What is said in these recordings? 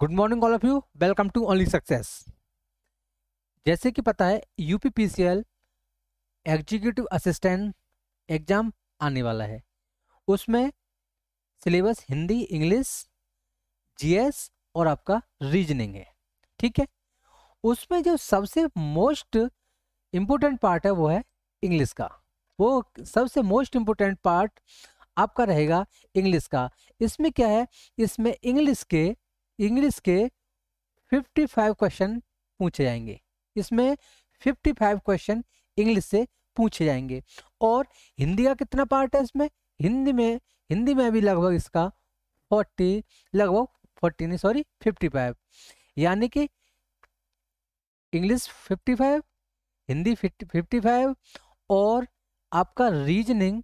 Good morning all of you, welcome to only success. जैसे कि पता है यूपीपीसीएल एग्जीक्यूटिव असिस्टेंट एग्जाम आने वाला है। उसमें सिलेबस हिंदी, इंग्लिश, जीएस और आपका रीजनिंग है। ठीक है, उसमें जो सबसे मोस्ट इम्पोर्टेंट पार्ट है वो है इंग्लिश का। वो सबसे मोस्ट इम्पोर्टेंट पार्ट आपका रहेगा इंग्लिश का। इसमें क्या है, इसमें इंग्लिश के 55 क्वेश्चन पूछे जाएंगे। इसमें 55 क्वेश्चन इंग्लिश से पूछे जाएंगे। और हिंदी का कितना पार्ट है इसमें, हिंदी में भी लगभग इसका 40, लगभग 40 नहीं सॉरी 55, यानी कि इंग्लिश 55, हिंदी 55 और आपका रीजनिंग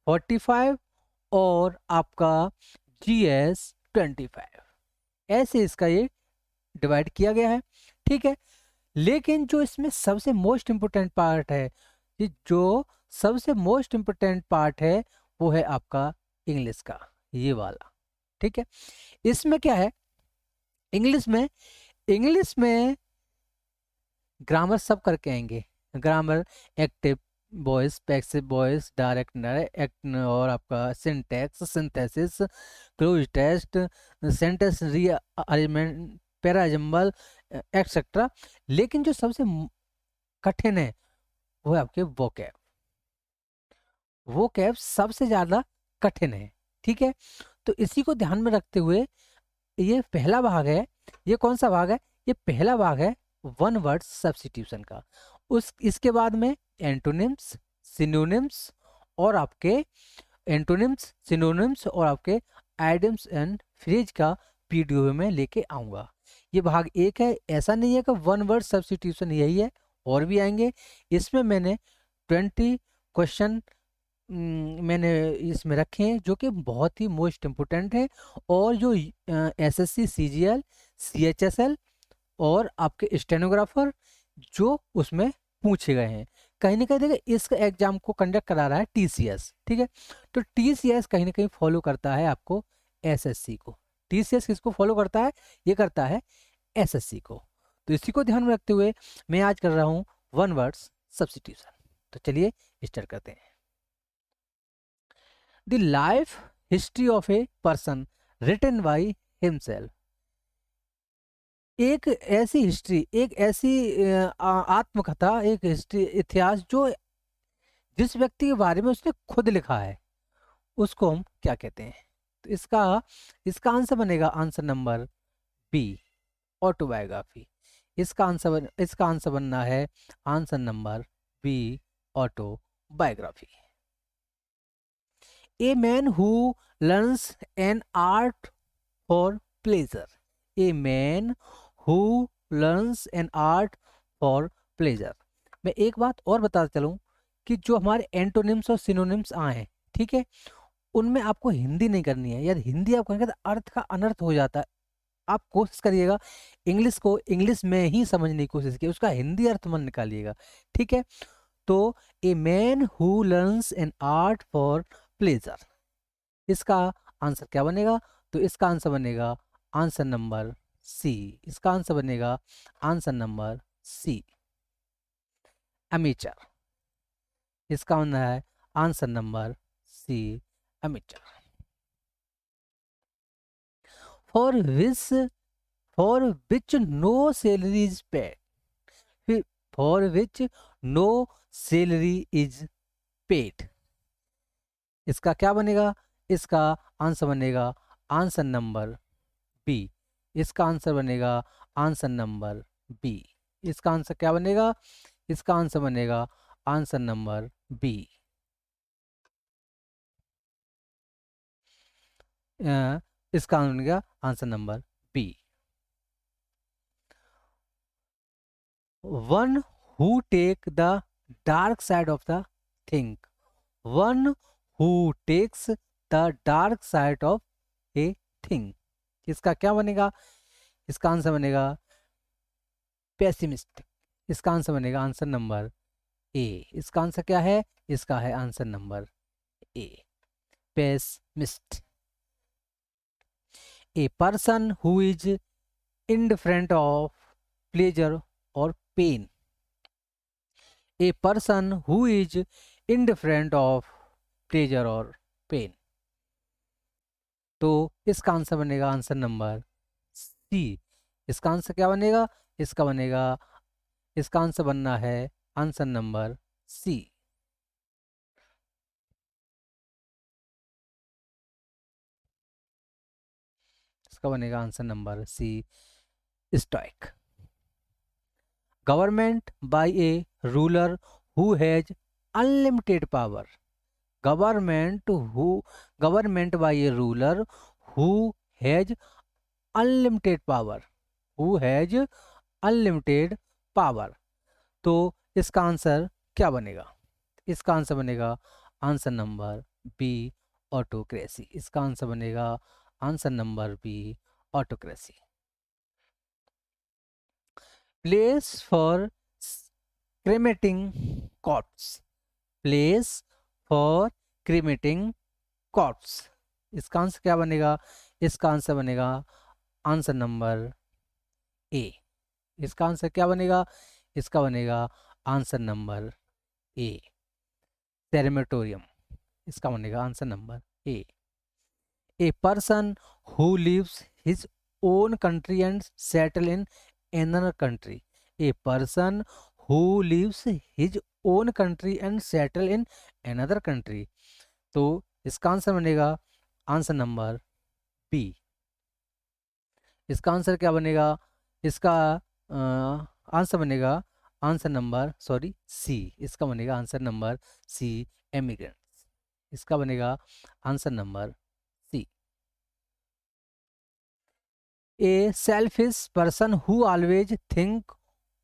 45 और आपका जीएस 25, ऐसे इसका ये डिवाइड किया गया है। ठीक है, लेकिन जो इसमें सबसे मोस्ट इम्पोर्टेंट पार्ट है, ये जो सबसे मोस्ट इम्पोर्टेंट पार्ट है वो है आपका इंग्लिश का, ये वाला। ठीक है, इसमें क्या है, इंग्लिश में ग्रामर सब करके आएंगे। Grammar, active voice, passive voice, direct act और आपका syntax, synthesis, cloze test, sentence rearrangement, parajumble etcetera. लेकिन जो सबसे कठिन है वो है आपके वोकैब सबसे ज्यादा कठिन है। ठीक है, तो इसी को ध्यान में रखते हुए ये पहला भाग है। ये कौन सा भाग है, ये पहला भाग है वन वर्ड सब्स्टिट्यूशन का। इसके बाद में एंटोनिम्स, सिनोनिम्स और आपके आइडियम्स एंड फ्रेज का पीडीओ में लेके आऊंगा। ये भाग एक है। ऐसा नहीं है कि वन वर्ड सब्स्टिट्यूशन यही है, और भी आएंगे। इसमें मैंने 20 क्वेश्चन मैंने इसमें रखे हैं जो कि बहुत ही मोस्ट इम्पोर्टेंट है, और जो एसएससी, सीजीएल, सीएचएसएल और आपके स्टेनोग्राफर जो उसमें पूछे गए हैं। कहीं ना कहीं देखिए इस एग्जाम को कंडक्ट करा रहा है टीसीएस। ठीक है, तो टीसीएस कहीं ना कहीं फॉलो करता है आपको एसएससी को। टीसीएस किसको फॉलो करता है, ये करता है एसएससी को। तो इसी को ध्यान में रखते हुए मैं आज कर रहा हूँ वन वर्ड्स सब्स्टिट्यूशन। तो चलिए स्टार्ट करते हैं। The life history of a person written by himself. एक ऐसी हिस्ट्री, एक ऐसी आत्मकथा, एक हिस्ट्री, इतिहास जो जिस व्यक्ति के बारे में उसने खुद लिखा है उसको हम क्या कहते हैं। तो इसका आंसर बनेगा आंसर नंबर बी, ऑटोबायोग्राफी। इसका आंसर बनना है answer number B, autobiography. A man who learns an art for pleasure. A man who learns an art for pleasure. मैं एक बात और बताता चलूं कि जो हमारे एंटोनिम्स और सिनोनिम्स आए हैं, ठीक है, उनमें आपको हिंदी नहीं करनी है। यदि हिंदी आप करेंगे तो अर्थ का अनर्थ हो जाता है। आप कोशिश करिएगा इंग्लिश को इंग्लिश में ही समझने की कोशिश कीजिए, उसका हिंदी अर्थ मत निकालिएगा। ठीक है, तो ए man who learns an art for pleasure, इसका आंसर क्या बनेगा? तो इसका आंसर बनेगा आंसर नंबर सी। इसका आंसर बनेगा आंसर नंबर सी, अमीचर। इसका बनना है answer number C, amateur. For which no salary is paid. For which no salary is paid, इसका क्या बनेगा? इसका आंसर बनेगा आंसर नंबर बी। इसका आंसर बनेगा आंसर नंबर बी। इसका आंसर क्या बनेगा? इसका आंसर बनेगा आंसर नंबर बी। इसका आंसर बनेगा answer number B. One who take the dark side of the thing. One who takes the dark side of a thing, इसका क्या बनेगा? इसका आंसर बनेगा पेसिमिस्टिक। इसका आंसर बनेगा आंसर नंबर ए। इसका आंसर क्या है? इसका है answer number A, pessimist. A person who is indifferent of pleasure or pain. A person who is indifferent of pleasure or pain. तो इसका आंसर बनेगा आंसर नंबर सी। इसका आंसर क्या बनेगा? इसका बनेगा, इसका आंसर बनना है आंसर नंबर सी। इसका बनेगा answer number C, stoic. Government by a ruler who has unlimited power. Government who, government by a ruler who has unlimited power, who has unlimited power. तो इसका आंसर क्या बनेगा? इसका answer बनेगा answer number B, autocracy. इसका answer बनेगा answer number B, autocracy. Place for cremating corpse. Place for cremating corpse. इसका answer क्या बनेगा? इसका आंसर बनेगा आंसर नंबर ए। इसका आंसर क्या बनेगा? इसका बनेगा आंसर नंबर ए, सेरेमेटोरियम। इसका बनेगा answer number A. A person who lives his own country and settle in another country. A person who lives his own country and settle in another country. तो इसका answer बनेगा answer number B. इसका answer क्या बनेगा? इसका answer बनेगा answer number C. इसका बनेगा आंसर नंबर सी, एमिग्रेंट्स। इसका बनेगा answer number C. A selfish person who always think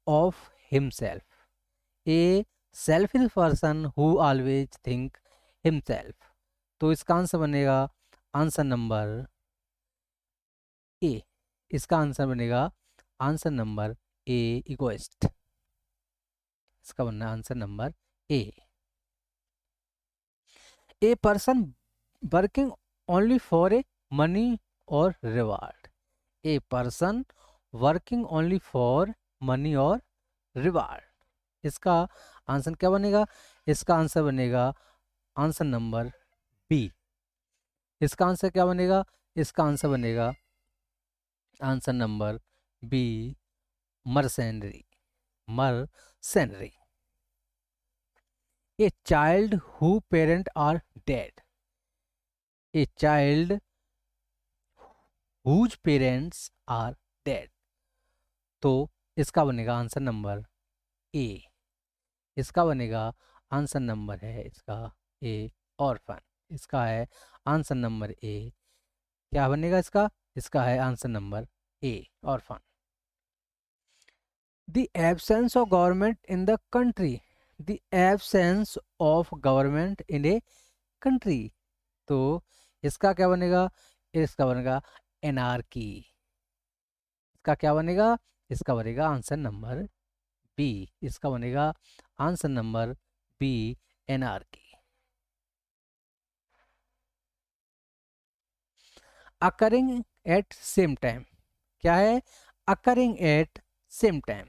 of himself. A selfish person who always think himself. तो इसका आंसर बनेगा आंसर नंबर ए। इसका आंसर बनेगा आंसर नंबर ए, इगोइस्ट। इसका बनना answer number A. A person working only for a money और reward. A person working only for money और reward. इसका आंसर क्या बनेगा? इसका आंसर बनेगा आंसर नंबर बी। इसका आंसर क्या बनेगा? इसका आंसर बनेगा answer number B, mercenary. Mercenary. A child who parent are dead. A child whose parents are dead। तो इसका बनेगा आंसर नंबर ए। इसका बनेगा आंसर नंबर है इसका ए, ऑर्फन। इसका है आंसर नंबर ए। क्या बनेगा इसका? इसका है answer number A, orphan. The absence of government in the country. The absence of government in a country. तो इसका क्या बनेगा? इसका बनेगा एनार्की। इसका क्या बनेगा? इसका बनेगा आंसर नंबर बी। इसका बनेगा answer number B, anarchy. Occurring at same time. क्या है? Occurring at same time.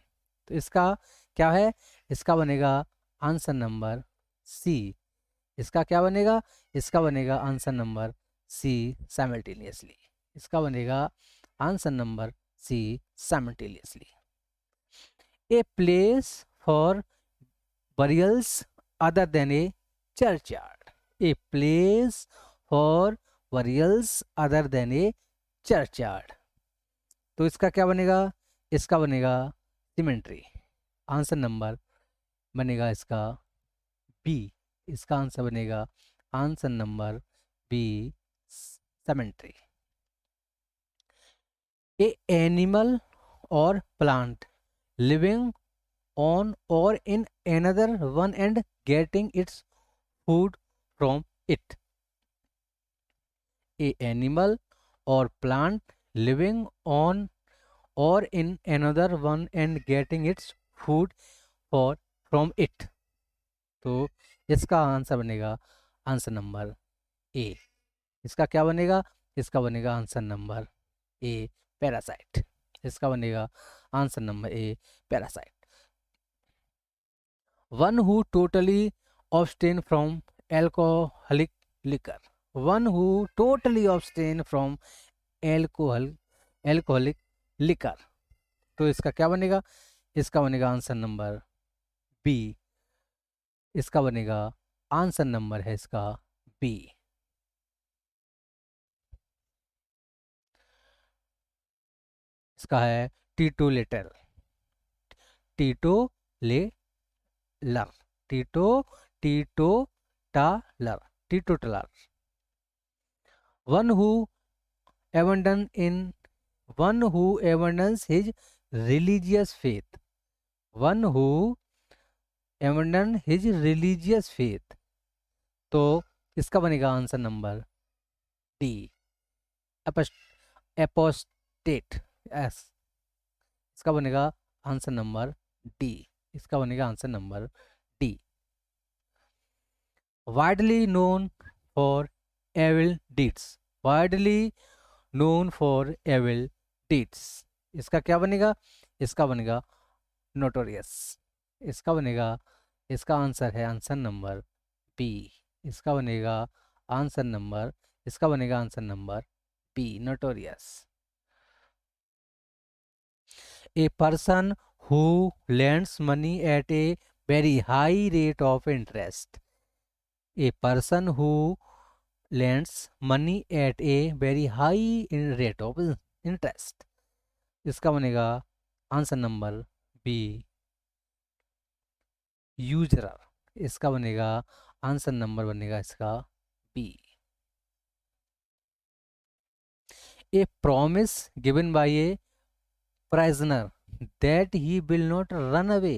तो इसका क्या है? इसका बनेगा आंसर नंबर सी। इसका क्या बनेगा? इसका बनेगा आंसर नंबर सी, साइमल्टेनियसली। इसका बनेगा answer number C, simultaneously. A place for burials other than a churchyard. A place for burials other than a churchyard. तो इसका क्या बनेगा? इसका बनेगा सिमेंट्री। आंसर नंबर बनेगा इसका बी। इसका आंसर बनेगा आंसर नंबर बी, सिमेंट्री। ए एनिमल और plant living on or in another one and getting its food from it. A animal or plant living on or in another one and getting its food for from it. तो इसका answer बनेगा answer number ए। इसका क्या बनेगा? इसका बनेगा answer number ए, parasite. इसका बनेगा answer number A parasite. One who totally abstain from alcoholic liquor, one who totally abstain from alcoholic liquor, तो इसका क्या बनेगा, इसका बनेगा आंसर नंबर बी, इसका बनेगा आंसर नंबर है इसका बी। इसका है टीटो लेटर, टीटो ले लर, टीटो टीटो taller, टीटो taller. One who abandon in one who abandons his religious faith, one who abandon his religious faith, तो इसका बनेगा answer number D, apostate, yes, इसका बनेगा आंसर नंबर डी, इसका बनेगा answer number D. Widely known for evil deeds, widely known for evil deeds, इसका क्या बनेगा, इसका बनेगा नोटोरियस, इसका बनेगा, इसका आंसर है आंसर नंबर बी, इसका बनेगा आंसर नंबर, इसका बनेगा answer number B, notorious. A person who lends money at a very high rate of interest, a person who lends money at a very high rate of interest, इसका बनेगा answer number B, यूजरर, इसका बनेगा answer number बनेगा इसका B. A promise given by a prisoner that he will not run away,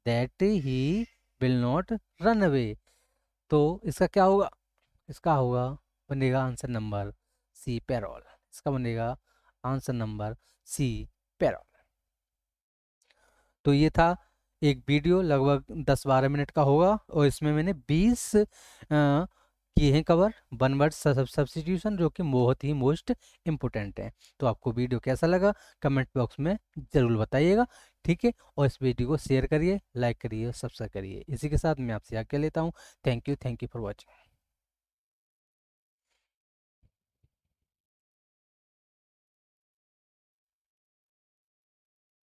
that he will not run away, तो इसका क्या होगा, इसका होगा बनेगा आंसर नंबर सी, पैरोल, इसका बनेगा आंसर नंबर सी, पैरोल। तो ये था एक वीडियो, लगभग 10-12 मिनट का होगा, और इसमें मैंने 20 किए हैं कवर, वन वर्ड सब्स्टिट्यूशन, जो कि बहुत ही मोस्ट इम्पोर्टेंट है। तो आपको वीडियो कैसा लगा कमेंट बॉक्स में ज़रूर बताइएगा, ठीक है। और इस वीडियो को शेयर करिए, लाइक करिए, सब्सक्राइब करिए। इसी के साथ मैं आपसे आज्ञा लेता हूँ। Thank you for watching.